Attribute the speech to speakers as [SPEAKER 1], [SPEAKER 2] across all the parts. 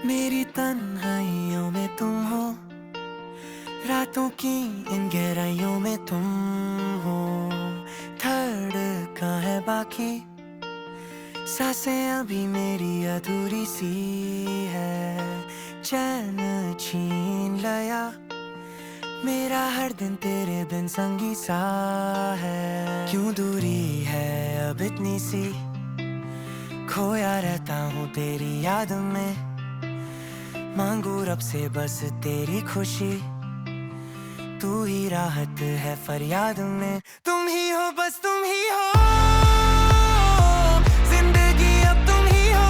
[SPEAKER 1] मेरी तन्हाइयों में तुम हो, रातों की इन गहराइयों में तुम हो। धड़का है बाकी, सांसें अभी मेरी अधूरी सी है। चैन छीन लया मेरा हर दिन तेरे बिन संगी सा है। क्यों दूरी है अब इतनी सी, खोया रहता हूँ तेरी याद में। मांगू रब से बस तेरी खुशी, तू ही राहत है फरियाद में। तुम ही हो, बस तुम ही हो, जिंदगी अब तुम ही हो।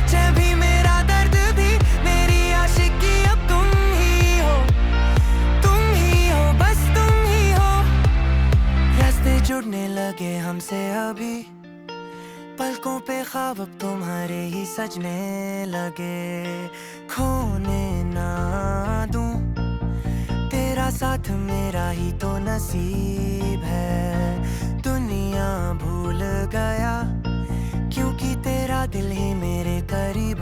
[SPEAKER 1] चाहे भी मेरा दर्द भी, मेरी आशिकी अब तुम ही हो। तुम ही हो, बस तुम ही हो। रास्ते जुड़ने लगे हमसे अभी, पलकों पे ख्वाब अब तुम्हारे ही सजने लगे। खोने ना दूं तेरा साथ, मेरा ही तो नसीब है। दुनिया भूल गया क्योंकि तेरा दिल ही मेरे करीब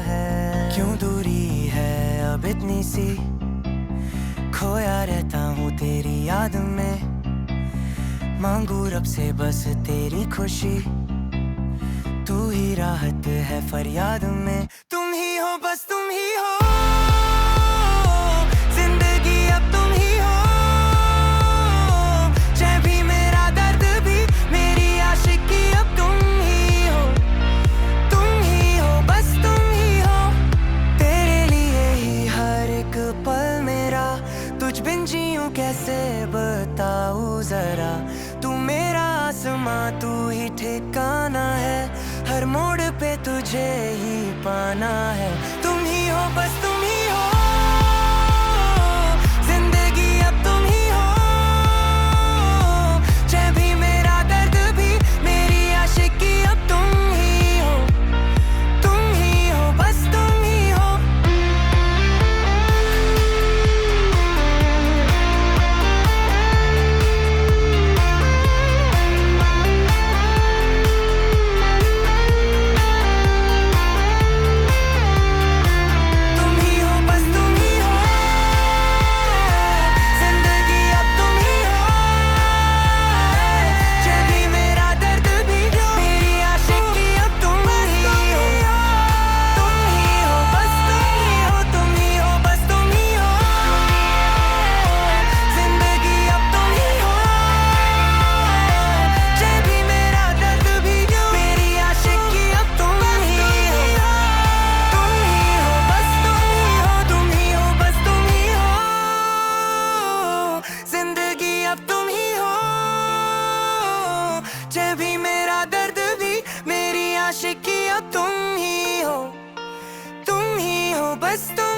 [SPEAKER 1] है। क्यों दूरी है अब इतनी सी, खोया रहता हूँ तेरी याद में। मांगू रब से बस तेरी खुशी, तू ही राहत है फरियाद में। तुम ही हो, बस तुम ही हो, जिंदगी अब तुम ही हो। चाहे भी मेरा दर्द भी, मेरी आशिकी अब तुम ही हो। तुम ही हो, बस तुम ही हो। तेरे लिए ही हर एक पल मेरा, तुझ बिन जीऊं कैसे बताऊं जरा। तू मेरा आसमां, तू ही ठिकाना है, हर मोड़ पे तुझे ही पाना है। तुम ही हो, बस तुम ही हो, जिंदगी अब तुम ही हो। चाहे भी मेरा दर्द भी, मेरी आशिकी अब तुम ही हो। तुम ही हो, बस तुम ही हो। चाहे भी मेरा दर्द भी, मेरी आशिकी अब तुम ही हो। तुम ही हो, बस तुम